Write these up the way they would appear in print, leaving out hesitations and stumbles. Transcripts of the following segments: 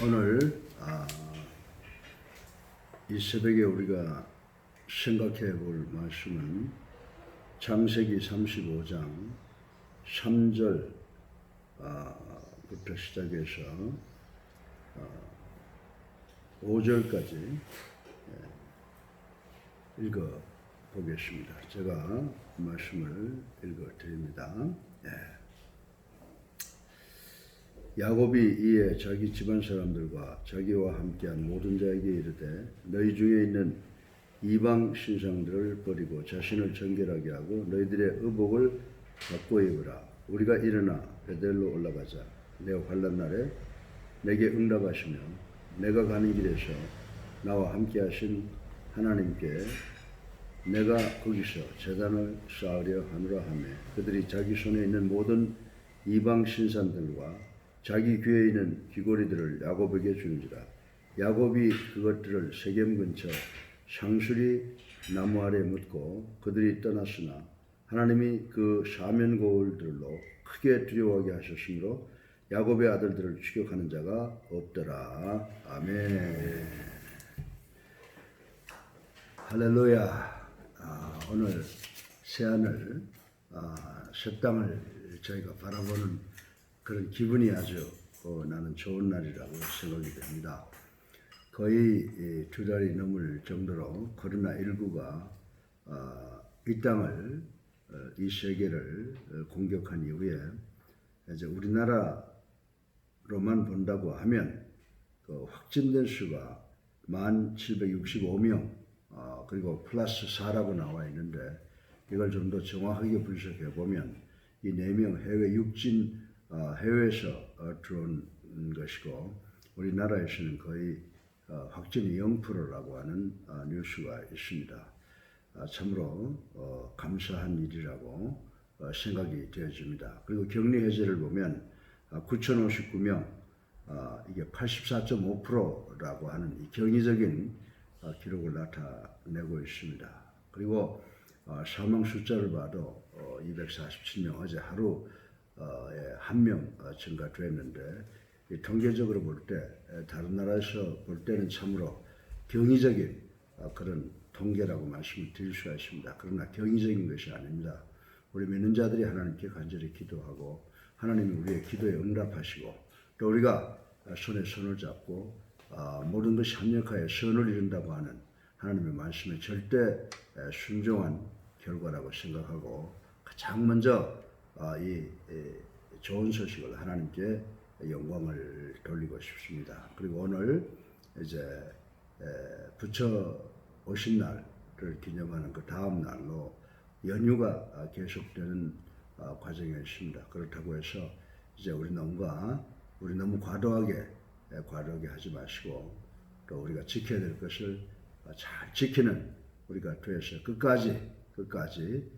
오늘 이 새벽에 우리가 생각해 볼 말씀은 창세기 35장 3절부터 시작해서 5절까지 읽어 보겠습니다. 제가 말씀을 읽어 드립니다. 야곱이 이에 자기 집안 사람들과 자기와 함께한 모든 자에게 이르되 너희 중에 있는 이방 신상들을 버리고 자신을 정결하게 하고 너희들의 의복을 바꿔 입으라. 우리가 일어나 베델로 올라가자. 내 환난 날에 내게 응답하시며 내가 가는 길에서 나와 함께 하신 하나님께 내가 거기서 제단을 쌓으려 하노라 하며 그들이 자기 손에 있는 모든 이방 신상들과 자기 귀에 있는 귀고리들을 야곱에게 주는지라. 야곱이 그것들을 세겜 근처 상수리 나무 아래 묻고 그들이 떠났으나 하나님이 그 사면 거울들로 크게 두려워하게 하셨으므로 야곱의 아들들을 추격하는 자가 없더라. 아멘. 할렐루야. 오늘 새하늘, 새 땅을 저희가 바라보는 그런 기분이 아주 나는 좋은 날이라고 생각이 됩니다. 거의 2달이 넘을 정도로 코로나19가 이 땅을, 이 세계를 공격한 이후에 이제 우리나라로만 본다고 하면 그 확진된 수가 1765명 그리고 플러스 4라고 나와 있는데 이걸 좀 더 정확하게 분석해 보면 이 4명 해외 육진 해외에서 들어온 것이고 우리나라에서는 거의 확진이 0%라고 하는 뉴스가 있습니다. 참으로 감사한 일이라고 생각이 되어집니다. 그리고 격리 해제를 보면 9,059명 이게 84.5%라고 하는 이 경이적인 기록을 나타내고 있습니다. 그리고 사망 숫자를 봐도 247명 어제 하루 한 명 증가됐는데 통계적으로 볼 때 다른 나라에서 볼 때는 참으로 경이적인 그런 통계라고 말씀을 드릴 수가 있습니다. 그러나 경이적인 것이 아닙니다. 우리 믿는 자들이 하나님께 간절히 기도하고 하나님이 우리의 기도에 응답하시고 또 우리가 손에 손을 잡고 모든 것이 합력하여 선을 이룬다고 하는 하나님의 말씀에 절대 순종한 결과라고 생각하고 가장 먼저 이 좋은 소식을 하나님께 영광을 돌리고 싶습니다. 그리고 오늘 이제 부처 오신 날을 기념하는 그 다음 날로 연휴가 계속되는 과정에 있습니다. 그렇다고 해서 이제 우리 너무 과도하게 하지 마시고 또 우리가 지켜야 될 것을 잘 지키는 우리가 되어서 끝까지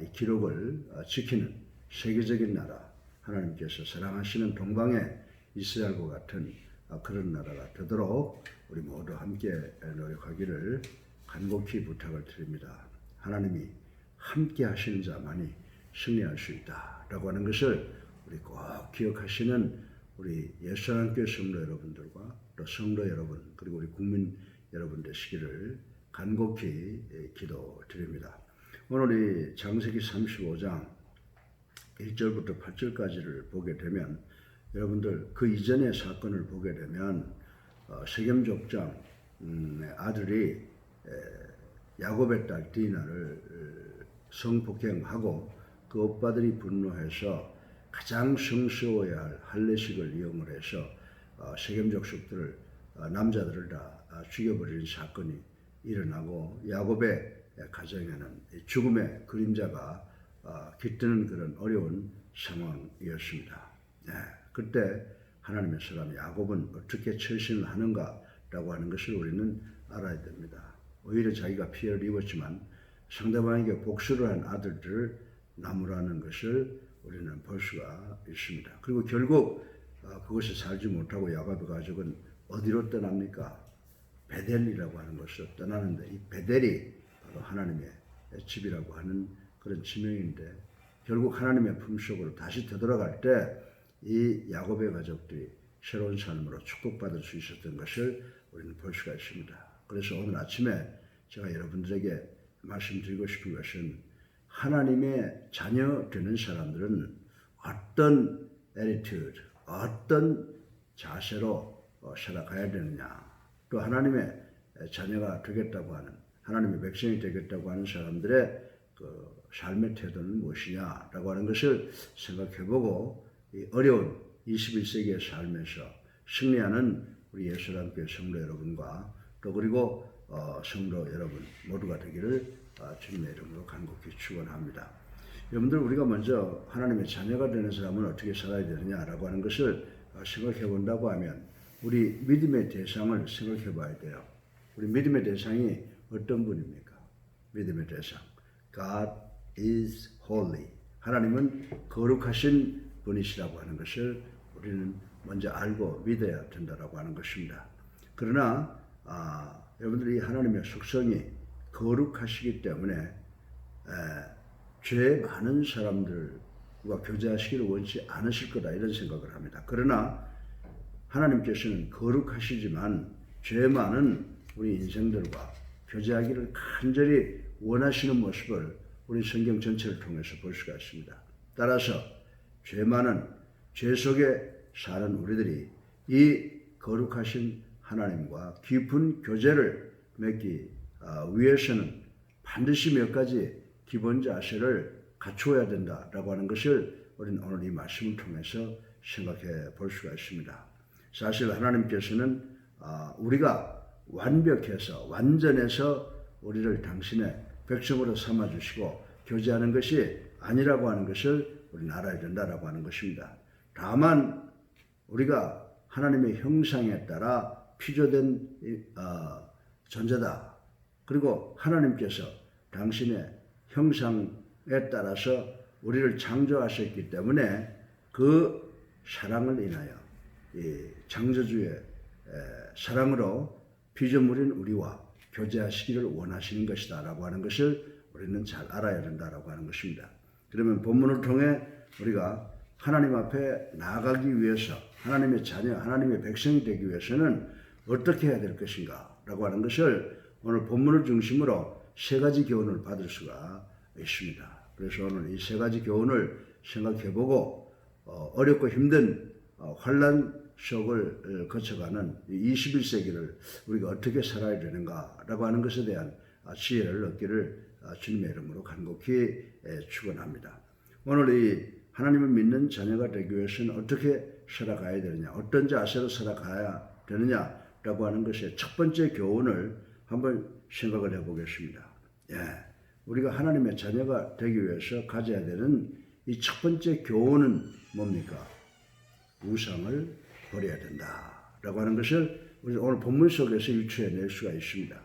이 기록을 지키는 세계적인 나라, 하나님께서 사랑하시는 동방의 이스라엘과 같은 그런 나라가 되도록 우리 모두 함께 노력하기를 간곡히 부탁을 드립니다. 하나님이 함께 하시는 자만이 승리할 수 있다라고 하는 것을 우리 꼭 기억하시는 우리 예수님께 성도 여러분들과 또 성도 여러분 그리고 우리 국민 여러분 되시기를 간곡히 기도드립니다. 오늘 이 창세기 35장 1절부터 8절까지를 보게 되면 여러분들 그 이전의 사건을 보게 되면 세겜 족장 아들이 야곱의 딸 디나를 성폭행하고 그 오빠들이 분노해서 가장 성스러워야 할 할례식을 이용을 해서 세겜 족속들을 남자들을 다 죽여버리는 사건이 일어나고 야곱의 가정에는 죽음의 그림자가 깃드는 그런 어려운 상황이었습니다. 그때 하나님의 사람 야곱은 어떻게 처신을 하는가라고 하는 것을 우리는 알아야 됩니다. 오히려 자기가 피해를 입었지만 상대방에게 복수를 한 아들들을 나무라는 것을 우리는 볼 수가 있습니다. 그리고 결국 그것을 살지 못하고 야곱의 가족은 어디로 떠납니까? 베델이라고 하는 곳으로 떠나는데 이 베델이 바로 하나님의 집이라고 하는 그런 지명인데 결국 하나님의 품속으로 다시 되돌아갈 때 이 야곱의 가족들이 새로운 삶으로 축복받을 수 있었던 것을 우리는 볼 수가 있습니다. 그래서 오늘 아침에 제가 여러분들에게 말씀드리고 싶은 것은 하나님의 자녀 되는 사람들은 어떤 attitude, 어떤 자세로 살아가야 되느냐, 또 하나님의 자녀가 되겠다고 하는, 하나님의 백성이 되겠다고 하는 사람들의 그 삶의 태도는 무엇이냐라고 하는 것을 생각해보고 이 어려운 21세기의 삶에서 승리하는 우리 예수님교회 성도 여러분과 또 그리고 성도 여러분 모두가 되기를 주님의 이름으로 간곡히 축원합니다. 여러분들, 우리가 먼저 하나님의 자녀가 되는 사람은 어떻게 살아야 되느냐라고 하는 것을 생각해 본다고 하면 우리 믿음의 대상을 생각해 봐야 돼요. 우리 믿음의 대상이 어떤 분입니까? 믿음의 대상. God is holy. 하나님은 거룩하신 분이시라고 하는 것을 우리는 먼저 알고 믿어야 된다라고 하는 것입니다. 그러나 여러분들이 하나님의 속성이 거룩하시기 때문에 죄 많은 사람들과 교제하시기를 원치 않으실 거다, 이런 생각을 합니다. 그러나 하나님께서는 거룩하시지만 죄 많은 우리 인생들과 교제하기를 간절히 원하시는 모습을 우리 성경 전체를 통해서 볼 수가 있습니다. 따라서 죄 많은, 죄 속에 사는 우리들이 이 거룩하신 하나님과 깊은 교제를 맺기 위해서는 반드시 몇 가지 기본 자세를 갖추어야 된다라고 하는 것을 우리는 오늘 이 말씀을 통해서 생각해 볼 수가 있습니다. 사실 하나님께서는 우리가 완벽해서 완전해서 우리를 당신의 백성으로 삼아주시고 교제하는 것이 아니라고 하는 것을 우리는 알아야 된다라고 하는 것입니다. 다만 우리가 하나님의 형상에 따라 피조된 존재다. 그리고 하나님께서 당신의 형상에 따라서 우리를 창조하셨기 때문에 그 사랑을 인하여 이 창조주의 사랑으로 피조물인 우리와 교제하시기를 원하시는 것이다 라고 하는 것을 우리는 잘 알아야 된다라고 하는 것입니다. 그러면 본문을 통해 우리가 하나님 앞에 나아가기 위해서, 하나님의 자녀, 하나님의 백성이 되기 위해서는 어떻게 해야 될 것인가 라고 하는 것을 오늘 본문을 중심으로 세 가지 교훈을 받을 수가 있습니다. 그래서 오늘 이 세 가지 교훈을 생각해보고 어렵고 힘든 환난 속을 거쳐가는 21세기를 우리가 어떻게 살아야 되는가라고 하는 것에 대한 지혜를 얻기를 주님의 이름으로 간곡히 축원합니다. 오늘 이 하나님을 믿는 자녀가 되기 위해서는 어떻게 살아가야 되느냐, 어떤 자세로 살아가야 되느냐라고 하는 것의 첫 번째 교훈을 한번 생각을 해보겠습니다. 우리가 하나님의 자녀가 되기 위해서 가져야 되는 이 첫 번째 교훈은 뭡니까? 우상을 버려야 된다라고 하는 것을 우리 오늘 본문 속에서 유추해낼 수가 있습니다.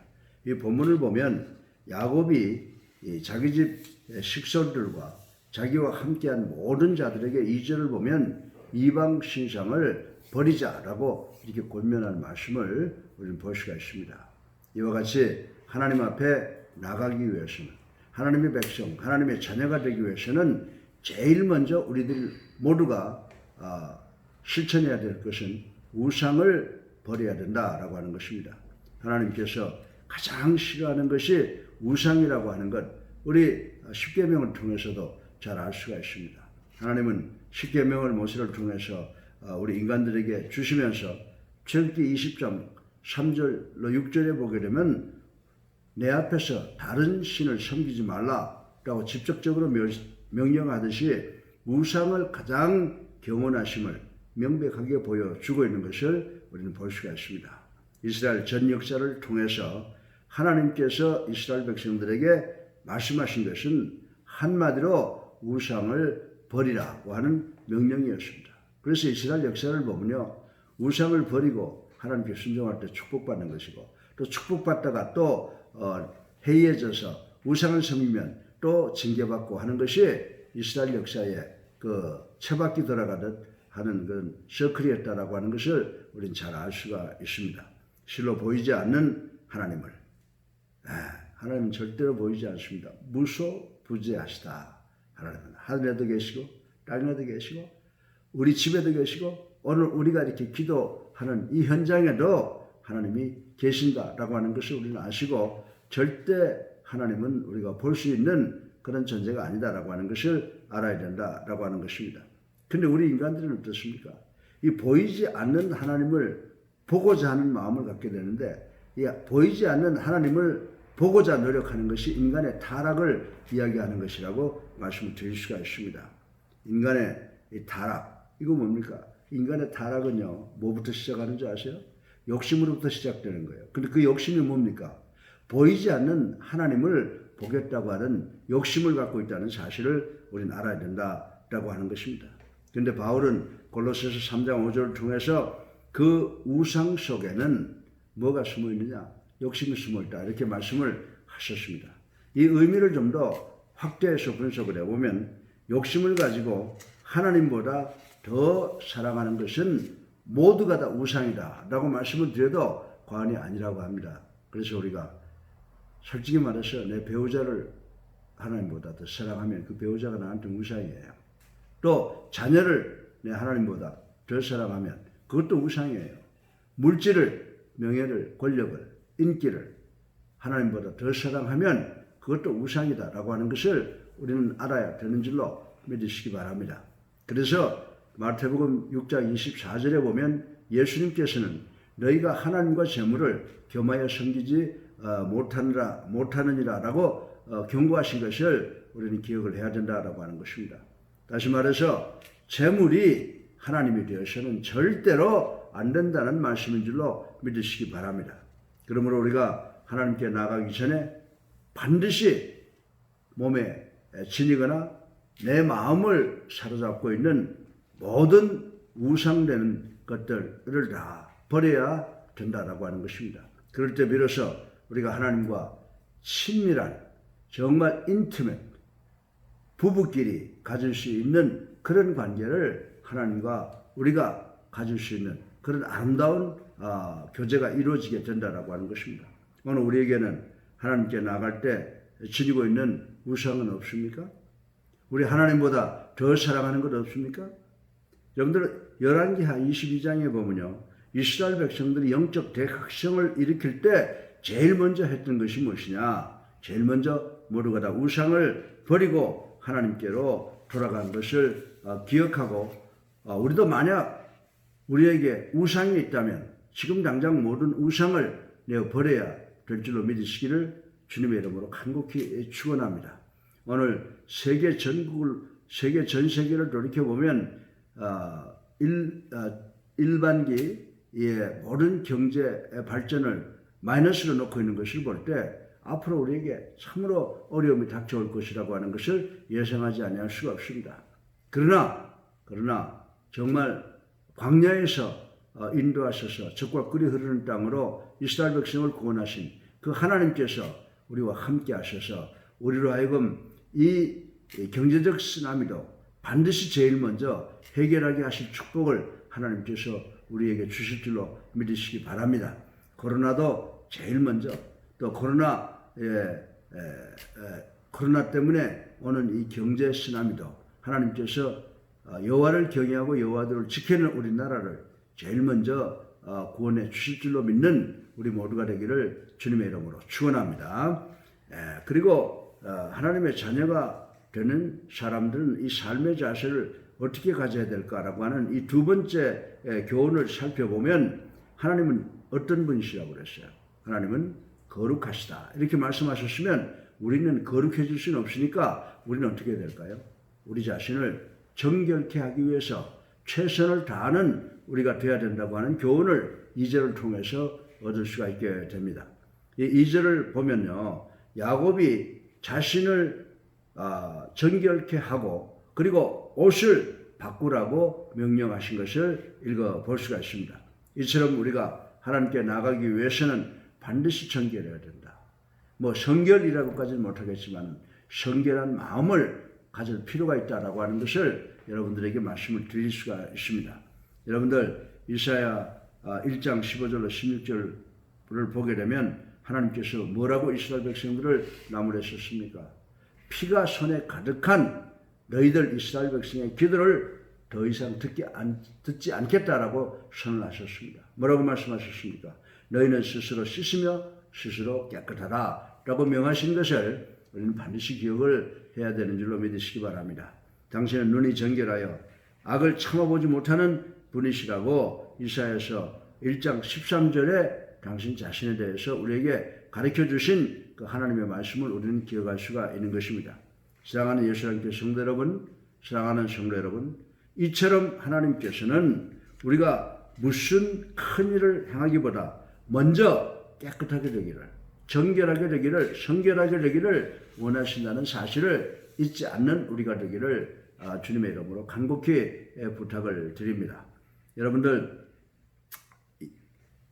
이 본문을 보면 야곱이 자기 집 식솔들과 자기와 함께한 모든 자들에게 2절을 보면 이방 신상을 버리자라고 이렇게 권면하는 말씀을 우리는 볼 수가 있습니다. 이와 같이 하나님 앞에 나가기 위해서는, 하나님의 백성, 하나님의 자녀가 되기 위해서는 제일 먼저 우리들 모두가 실천해야 될 것은 우상을 버려야 된다라고 하는 것입니다. 하나님께서 가장 싫어하는 것이 우상이라고 하는 것, 우리 십계명을 통해서도 잘 알 수가 있습니다. 하나님은 십계명을 모세를 통해서 우리 인간들에게 주시면서 출애굽기 20장 3절로 6절에 보게 되면 내 앞에서 다른 신을 섬기지 말라라고 직접적으로 명령하듯이 우상을 가장 경원하심을 명백하게 보여주고 있는 것을 우리는 볼 수가 있습니다. 이스라엘 전 역사를 통해서 하나님께서 이스라엘 백성들에게 말씀하신 것은 한마디로 우상을 버리라고 하는 명령이었습니다. 그래서 이스라엘 역사를 보면요, 우상을 버리고 하나님께 순종할 때 축복받는 것이고, 또 축복받다가 또 해이해져서 우상을 섬기면 또 징계받고 하는 것이 이스라엘 역사의 그 채바퀴 돌아가듯 하는 그런 서클이었다라고 하는 것을 우리는 잘 알 수가 있습니다. 실로 보이지 않는 하나님을, 하나님은 절대로 보이지 않습니다. 무소부재하시다. 하나님은 하늘에도 계시고 땅에도 계시고 우리 집에도 계시고 오늘 우리가 이렇게 기도하는 이 현장에도 하나님이 계신다라고 하는 것을 우리는 아시고 절대 하나님은 우리가 볼 수 있는 그런 존재가 아니다라고 하는 것을 알아야 된다라고 하는 것입니다. 근데 우리 인간들은 어떻습니까? 이 보이지 않는 하나님을 보고자 하는 마음을 갖게 되는데 이 보이지 않는 하나님을 보고자 노력하는 것이 인간의 타락을 이야기하는 것이라고 말씀을 드릴 수가 있습니다. 인간의 이 타락, 이거 뭡니까? 인간의 타락은요, 뭐부터 시작하는 줄 아세요? 욕심으로부터 시작되는 거예요. 근데 그 욕심이 뭡니까? 보이지 않는 하나님을 보겠다고 하는 욕심을 갖고 있다는 사실을 우리는 알아야 된다라고 하는 것입니다. 그런데 바울은 골로새서 3장 5절을 통해서 그 우상 속에는 뭐가 숨어 있느냐? 욕심이 숨어 있다. 이렇게 말씀을 하셨습니다. 이 의미를 좀 더 확대해서 분석을 해보면 욕심을 가지고 하나님보다 더 사랑하는 것은 모두가 다 우상이다 라고 말씀을 드려도 과언이 아니라고 합니다. 그래서 우리가 솔직히 말해서 내 배우자를 하나님보다 더 사랑하면 그 배우자가 나한테 우상이에요. 또 자녀를 내 하나님보다 더 사랑하면 그것도 우상이에요. 물질을, 명예를, 권력을, 인기를 하나님보다 더 사랑하면 그것도 우상이다라고 하는 것을 우리는 알아야 되는 줄로 믿으시기 바랍니다. 그래서 마태복음 6장 24절에 보면 예수님께서는 너희가 하나님과 재물을 겸하여 섬기지 못하느니라라고 경고하신 것을 우리는 기억을 해야 된다라고 하는 것입니다. 다시 말해서 재물이 하나님이 되어서는 절대로 안 된다는 말씀인 줄로 믿으시기 바랍니다. 그러므로 우리가 하나님께 나가기 전에 반드시 몸에 지니거나 내 마음을 사로잡고 있는 모든 우상되는 것들을 다 버려야 된다라고 하는 것입니다. 그럴 때 비로소 우리가 하나님과 친밀한 정말 인티메 부부끼리 가질 수 있는 그런 관계를 하나님과 우리가 가질 수 있는 그런 아름다운 교제가 이루어지게 된다라고 하는 것입니다. 오늘 우리에게는 하나님께 나갈 때 지니고 있는 우상은 없습니까? 우리 하나님보다 더 사랑하는 것 없습니까? 여러분들 열왕기하 22장에 보면요, 이스라엘 백성들이 영적 대각성을 일으킬 때 제일 먼저 했던 것이 무엇이냐? 제일 먼저 모두가 다 우상을 버리고 하나님께로 돌아간 것을 기억하고 우리도 만약 우리에게 우상이 있다면 지금 당장 모든 우상을 내어 버려야 될 줄로 믿으시기를 주님의 이름으로 간곡히 축원합니다. 오늘 세계 전 세계를 돌이켜보면 일반기의 모든 경제 발전을 마이너스로 놓고 있는 것을 볼 때 앞으로 우리에게 참으로 어려움이 닥쳐올 것이라고 하는 것을 예상하지 아니할 수가 없습니다. 그러나 정말 광야에서 인도하셔서 적과 꿀이 흐르는 땅으로 이스라엘 백성을 구원하신 그 하나님께서 우리와 함께 하셔서 우리로 하여금 이 경제적 쓰나미도 반드시 제일 먼저 해결하게 하실 축복을 하나님께서 우리에게 주실 줄로 믿으시기 바랍니다. 코로나도 제일 먼저 또 코로나 때문에 오는 이 경제 쓰나미도 하나님께서 여호와를 경외하고 여호와를 지키는 우리나라를 제일 먼저 구원해 주실 줄로 믿는 우리 모두가 되기를 주님의 이름으로 축원합니다. 그리고 하나님의 자녀가 되는 사람들은 이 삶의 자세를 어떻게 가져야 될까라고 하는 이 두 번째 교훈을 살펴보면 하나님은 어떤 분이시라고 그랬어요? 하나님은 거룩하시다. 이렇게 말씀하셨으면 우리는 거룩해질 수는 없으니까 우리는 어떻게 해야 될까요? 우리 자신을 정결케 하기 위해서 최선을 다하는 우리가 되어야 된다고 하는 교훈을 2절을 통해서 얻을 수가 있게 됩니다. 이 2절을 보면요, 야곱이 자신을 정결케 하고 그리고 옷을 바꾸라고 명령하신 것을 읽어볼 수가 있습니다. 이처럼 우리가 하나님께 나가기 위해서는 반드시 정결해야 된다. 성결이라고까지는 못하겠지만 성결한 마음을 가질 필요가 있다라고 하는 것을 여러분들에게 말씀을 드릴 수가 있습니다. 여러분들 이사야 1장 15절로 16절을 보게 되면 하나님께서 뭐라고 이스라엘 백성들을 나무랬었습니까? 피가 손에 가득한 너희들 이스라엘 백성의 기도를 더 이상 듣지 않겠다라고 선언하셨습니다. 뭐라고 말씀하셨습니까? 너희는 스스로 씻으며 스스로 깨끗하라 라고 명하신 것을 우리는 반드시 기억을 해야 되는 줄로 믿으시기 바랍니다. 당신은 눈이 정결하여 악을 참아보지 못하는 분이시라고 이사야서 1장 13절에 당신 자신에 대해서 우리에게 가르쳐 주신 그 하나님의 말씀을 우리는 기억할 수가 있는 것입니다. 사랑하는 예수님께 성도 여러분, 사랑하는 성도 여러분, 이처럼 하나님께서는 우리가 무슨 큰 일을 행하기보다 먼저 깨끗하게 되기를, 정결하게 되기를, 성결하게 되기를 원하신다는 사실을 잊지 않는 우리가 되기를 주님의 이름으로 간곡히 부탁을 드립니다. 여러분들,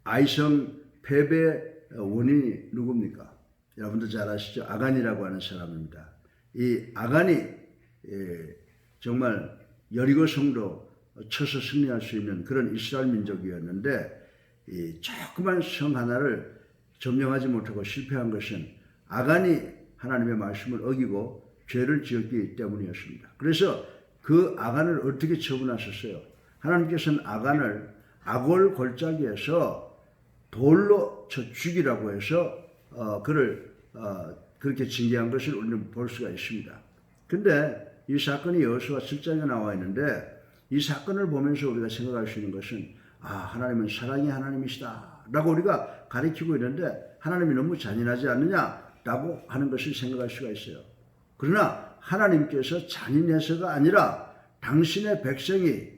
아이성 패배의 원인이 누굽니까? 여러분들 잘 아시죠? 아간이라고 하는 사람입니다. 이 아간이 정말 여리고 성도 쳐서 승리할 수 있는 그런 이스라엘 민족이었는데, 이 조그만 성 하나를 점령하지 못하고 실패한 것은 아간이 하나님의 말씀을 어기고 죄를 지었기 때문이었습니다. 그래서 그 아간을 어떻게 처분하셨어요? 하나님께서는 아간을 아골 골짜기에서 돌로 쳐 죽이라고 해서 그를 그렇게 징계한 것을 우리는 볼 수가 있습니다. 근데 이 사건이 여호수아 7장에 나와 있는데, 이 사건을 보면서 우리가 생각할 수 있는 것은 하나님은 사랑의 하나님이시다 라고 우리가 가르치고 있는데, 하나님이 너무 잔인하지 않느냐라고 하는 것을 생각할 수가 있어요. 그러나 하나님께서 잔인해서가 아니라 당신의 백성이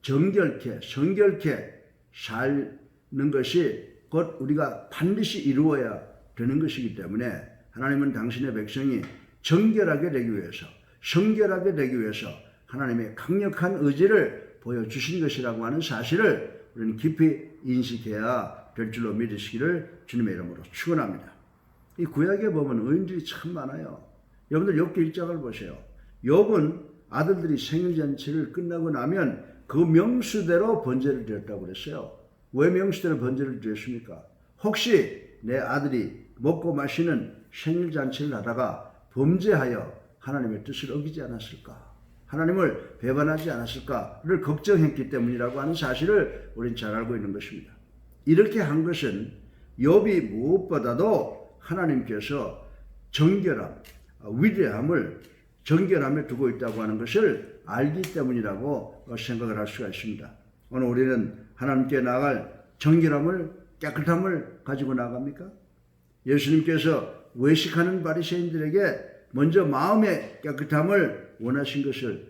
정결케 성결케 사는 것이 곧 우리가 반드시 이루어야 되는 것이기 때문에, 하나님은 당신의 백성이 정결하게 되기 위해서, 성결하게 되기 위해서 하나님의 강력한 의지를 보여주신 것이라고 하는 사실을 우리는 깊이 인식해야 될 줄로 믿으시기를 주님의 이름으로 축원합니다. 이 구약에 보면 의인들이 참 많아요. 여러분들 욥기 1장을 보세요. 욥은 아들들이 생일잔치를 끝나고 나면 그 명수대로 번제를 드렸다고 그랬어요. 왜 명수대로 번제를 드렸습니까? 혹시 내 아들이 먹고 마시는 생일잔치를 하다가 범죄하여 하나님의 뜻을 어기지 않았을까? 하나님을 배반하지 않았을까를 걱정했기 때문이라고 하는 사실을 우리는 잘 알고 있는 것입니다. 이렇게 한 것은 욥이 무엇보다도 하나님께서 정결함, 위대함을 정결함에 두고 있다고 하는 것을 알기 때문이라고 생각을 할 수가 있습니다. 오늘 우리는 하나님께 나아갈 정결함을, 깨끗함을 가지고 나갑니까? 예수님께서 외식하는 바리새인들에게 먼저 마음의 깨끗함을 원하신 것을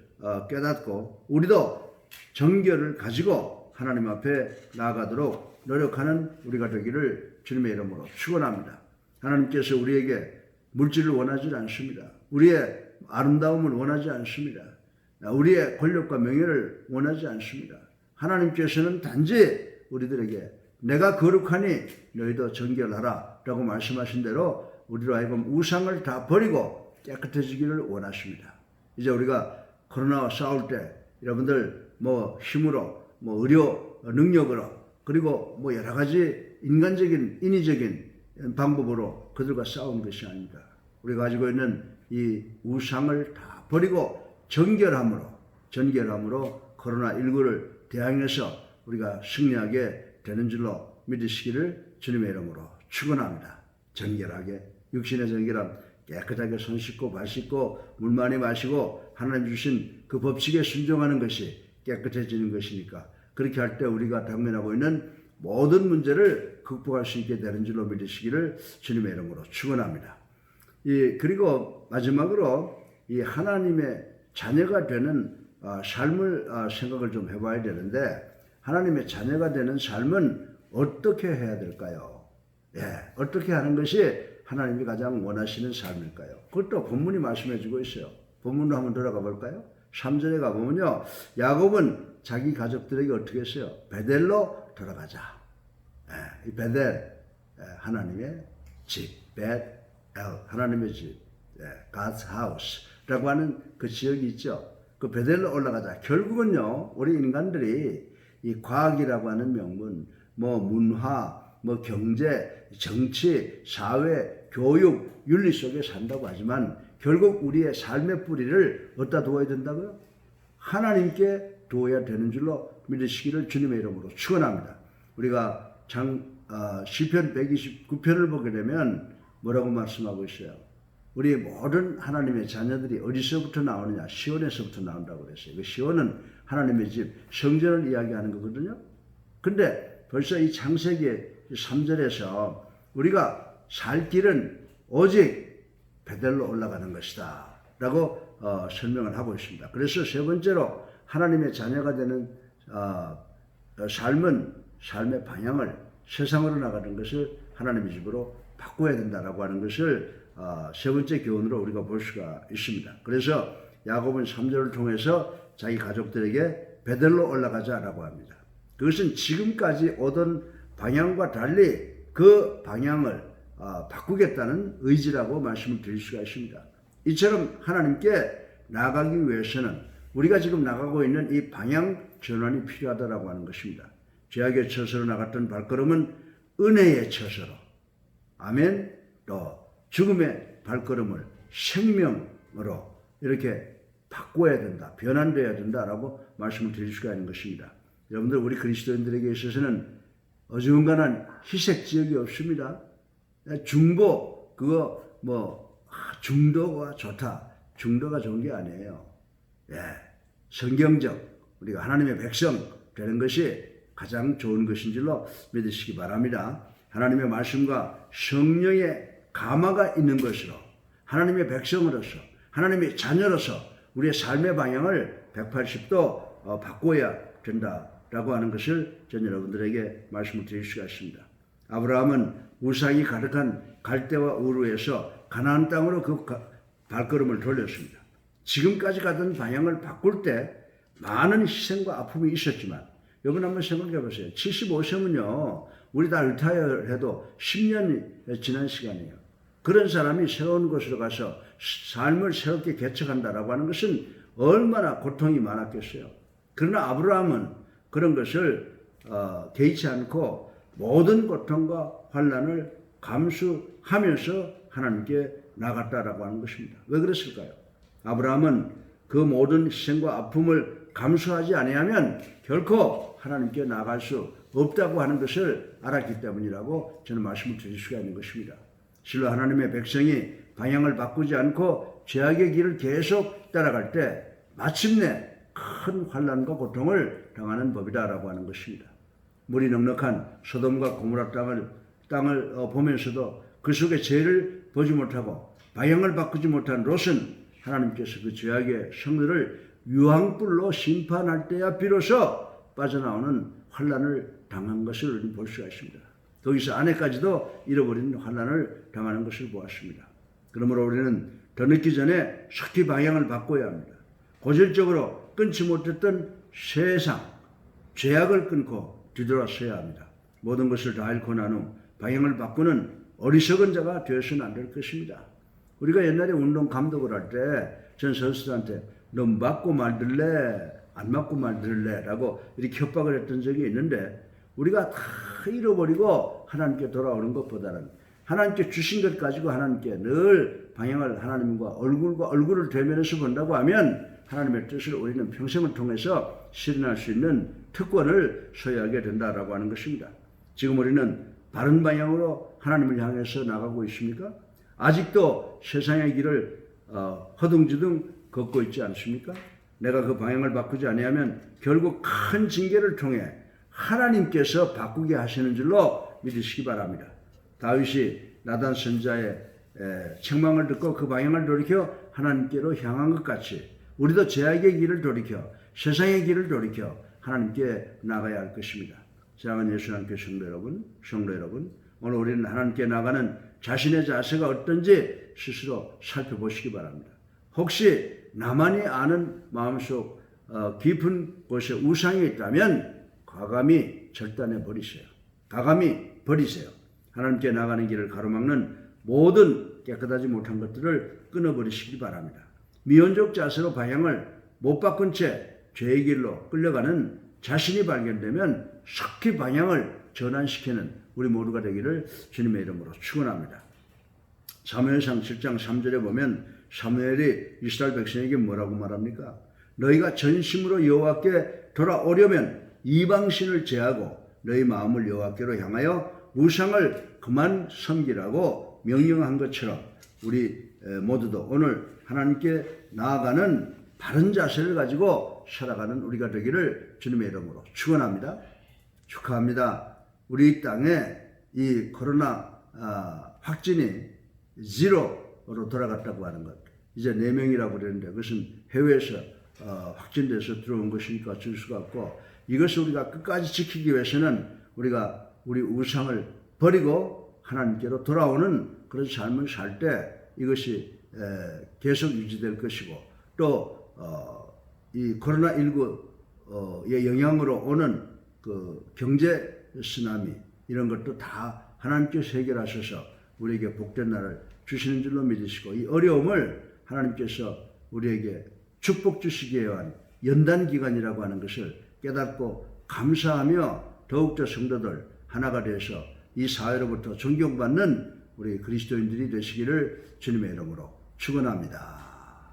깨닫고, 우리도 정결을 가지고 하나님 앞에 나아가도록 노력하는 우리가 되기를 주님의 이름으로 축원합니다. 하나님께서 우리에게 물질을 원하지 않습니다. 우리의 아름다움을 원하지 않습니다. 우리의 권력과 명예를 원하지 않습니다. 하나님께서는 단지 우리들에게 내가 거룩하니 너희도 정결하라 라고 말씀하신 대로 우리로 하여금 우상을 다 버리고 깨끗해지기를 원하십니다. 이제 우리가 코로나와 싸울 때 여러분들 힘으로 의료 능력으로 그리고 여러 가지 인간적인 인위적인 방법으로 그들과 싸운 것이 아닙니다. 우리가 가지고 있는 이 우상을 다 버리고 정결함으로 코로나19를 대항해서 우리가 승리하게 되는 줄로 믿으시기를 주님의 이름으로 축원합니다. 정결하게, 육신의 정결함, 깨끗하게 손 씻고 발 씻고 물 많이 마시고 하나님 주신 그 법칙에 순종하는 것이 깨끗해지는 것이니까, 그렇게 할 때 우리가 당면하고 있는 모든 문제를 극복할 수 있게 되는 줄로 믿으시기를 주님의 이름으로 축원합니다. 그리고 마지막으로 이 하나님의 자녀가 되는 삶을 생각을 좀 해봐야 되는데, 하나님의 자녀가 되는 삶은 어떻게 해야 될까요? 어떻게 하는 것이 하나님이 가장 원하시는 삶일까요? 그것도 본문이 말씀해 주고 있어요. 본문으로 한번 돌아가 볼까요? 3절에 가보면요, 야곱은 자기 가족들에게 어떻게 했어요? 베델로 돌아가자. 이 베델, 하나님의 집, 베델, 하나님의 집, God's house라고 하는 그 지역이 있죠. 그 베델로 올라가자. 결국은요, 우리 인간들이 이 과학이라고 하는 명분, 문화, 경제, 정치, 사회, 교육, 윤리 속에 산다고 하지만 결국 우리의 삶의 뿌리를 어디다 두어야 된다고요? 하나님께 두어야 되는 줄로 믿으시기를 주님의 이름으로 축원합니다. 우리가 시편 129편을 보게 되면 뭐라고 말씀하고 있어요? 우리 모든 하나님의 자녀들이 어디서부터 나오느냐? 시온에서부터 나온다고 그랬어요. 그 시온은 하나님의 집, 성전을 이야기하는 거거든요. 근데 벌써 이 창세기 3절에서 우리가 살 길은 오직 베델로 올라가는 것이다 라고 설명을 하고 있습니다. 그래서 세 번째로 하나님의 자녀가 되는 삶의 방향을 세상으로 나가는 것을 하나님의 집으로 바꿔야 된다라고 하는 것을 세 번째 교훈으로 우리가 볼 수가 있습니다. 그래서 야곱은 3절을 통해서 자기 가족들에게 베델로 올라가자라고 합니다. 그것은 지금까지 오던 방향과 달리 그 방향을 바꾸겠다는 의지라고 말씀을 드릴 수가 있습니다. 이처럼 하나님께 나아가기 위해서는 우리가 지금 나가고 있는 이 방향 전환이 필요하다라고 하는 것입니다. 죄악의 처소로 나갔던 발걸음은 은혜의 처소로, 아멘, 또 죽음의 발걸음을 생명으로 이렇게 바꿔야 된다, 변환되어야 된다라고 말씀을 드릴 수가 있는 것입니다. 여러분들, 우리 그리스도인들에게 있어서는 어중간한 희색 지역이 없습니다. 중보, 그거 중도가 좋다. 중도가 좋은 게 아니에요. 성경적, 우리가 하나님의 백성 되는 것이 가장 좋은 것인 줄로 믿으시기 바랍니다. 하나님의 말씀과 성령의 감화가 있는 것으로 하나님의 백성으로서, 하나님의 자녀로서 우리의 삶의 방향을 180도 바꿔야 된다라고 하는 것을 전 여러분들에게 말씀을 드릴 수가 있습니다. 아브라함은 우상이 가득한 갈대와 우르에서 가나안 땅으로 그 발걸음을 돌렸습니다. 지금까지 가던 방향을 바꿀 때 많은 희생과 아픔이 있었지만, 여러분 한번 생각해 보세요. 75세면요, 우리 다 리타이어 해도 10년이 지난 시간이에요. 그런 사람이 새로운 곳으로 가서 삶을 새롭게 개척한다라고 하는 것은 얼마나 고통이 많았겠어요. 그러나 아브라함은 그런 것을 개의치 않고 모든 고통과 환난을 감수하면서 하나님께 나갔다라고 하는 것입니다. 왜 그랬을까요? 아브라함은 그 모든 희생과 아픔을 감수하지 아니하면 결코 하나님께 나아갈 수 없다고 하는 것을 알았기 때문이라고 저는 말씀을 드릴 수가 있는 것입니다. 실로 하나님의 백성이 방향을 바꾸지 않고 죄악의 길을 계속 따라갈 때 마침내 큰 환난과 고통을 당하는 법이다라고 하는 것입니다. 물이 넉넉한 소돔과 고모라 땅을 보면서도 그 속에 죄를 보지 못하고 방향을 바꾸지 못한 롯은 하나님께서 그 죄악의 성들을 유황불로 심판할 때야 비로소 빠져나오는 환난을 당한 것을 볼 수가 있습니다. 거기서 아내까지도 잃어버리는 환난을 당하는 것을 보았습니다. 그러므로 우리는 더 늦기 전에 속히 방향을 바꿔야 합니다. 고질적으로 끊지 못했던 세상, 죄악을 끊고 뒤돌아서야 합니다. 모든 것을 다 잃고 난 후 방향을 바꾸는 어리석은 자가 되어서는 안 될 것입니다. 우리가 옛날에 운동 감독을 할 때 전 선수들한테 너 맞고 말들래? 안 맞고 말들래? 라고 이렇게 협박을 했던 적이 있는데, 우리가 다 잃어버리고 하나님께 돌아오는 것보다는 하나님께 주신 것 가지고 하나님께 늘 방향을, 하나님과 얼굴과 얼굴을 대면해서 본다고 하면 하나님의 뜻을 우리는 평생을 통해서 실현할 수 있는 특권을 소유하게 된다라고 하는 것입니다. 지금 우리는 바른 방향으로 하나님을 향해서 나가고 있습니까? 아직도 세상의 길을 허둥지둥 걷고 있지 않습니까? 내가 그 방향을 바꾸지 아니하면 결국 큰 징계를 통해 하나님께서 바꾸게 하시는 줄로 믿으시기 바랍니다. 다윗이 나단 선지자의 책망을 듣고 그 방향을 돌이켜 하나님께로 향한 것 같이 우리도 죄악의 길을 돌이켜 세상의 길을 돌이켜 하나님께 나가야 할 것입니다. 사랑하는 예수 안교 성도 여러분, 오늘 우리는 하나님께 나가는 자신의 자세가 어떤지 스스로 살펴보시기 바랍니다. 혹시 나만이 아는 마음속 깊은 곳에 우상이 있다면 과감히 절단해 버리세요. 과감히 버리세요. 하나님께 나가는 길을 가로막는 모든 깨끗하지 못한 것들을 끊어버리시기 바랍니다. 미온적 자세로 방향을 못 바꾼 채 죄의 길로 끌려가는 자신이 발견되면 속히 방향을 전환시키는 우리 모두가 되기를 주님의 이름으로 축원합니다. 사무엘상 7장 3절에 보면 사무엘이 이스라엘 백성에게 뭐라고 말합니까? 너희가 전심으로 여호와께 돌아오려면 이방신을 제하고 너희 마음을 여호와께로 향하여 우상을 그만 섬기라고 명령한 것처럼 우리 모두도 오늘 하나님께 나아가는 바른 자세를 가지고 살아가는 우리가 되기를 주님의 이름으로 축원합니다. 축하합니다. 우리 땅에 이 코로나 확진이 제로로 돌아갔다고 하는 것. 이제 4명이라고 그랬는데 그것은 해외에서 확진돼서 들어온 것이니까 어쩔 수가 없고, 이것을 우리가 끝까지 지키기 위해서는 우리가 우리 우상을 버리고 하나님께로 돌아오는 그런 삶을 살 때 이것이 계속 유지될 것이고, 또 이 코로나19의 영향으로 오는 그 경제 쓰나미 이런 것도 다 하나님께서 해결하셔서 우리에게 복된 날을 주시는 줄로 믿으시고, 이 어려움을 하나님께서 우리에게 축복 주시기 위한 연단 기간이라고 하는 것을 깨닫고 감사하며 더욱더 성도들 하나가 되어서 이 사회로부터 존경받는 우리 그리스도인들이 되시기를 주님의 이름으로 축원합니다.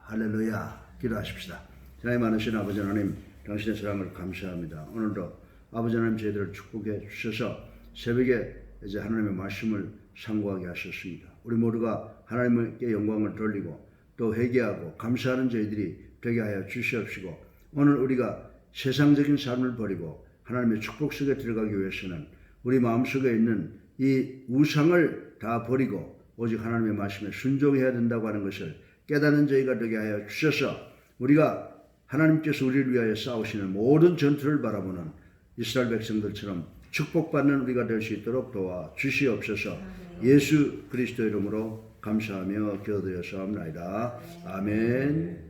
할렐루야. 기도하십시다. 사랑이 많으신 아버지 하나님, 당신의 사랑을 감사합니다. 오늘도 아버지 하나님 저희들을 축복해 주셔서 새벽에 이제 하나님의 말씀을 상고하게 하셨습니다. 우리 모두가 하나님께 영광을 돌리고 또 회개하고 감사하는 저희들이 되게 하여 주시옵시고, 오늘 우리가 세상적인 삶을 버리고 하나님의 축복 속에 들어가기 위해서는 우리 마음속에 있는 이 우상을 다 버리고 오직 하나님의 말씀에 순종해야 된다고 하는 것을 깨닫는 저희가 되게 하여 주셔서, 우리가 하나님께서 우리를 위하여 싸우시는 모든 전투를 바라보는 이스라엘 백성들처럼 축복받는 우리가 될 수 있도록 도와 주시옵소서. 예수 그리스도 이름으로 감사하며 기도드려 사옵나이다. 아멘.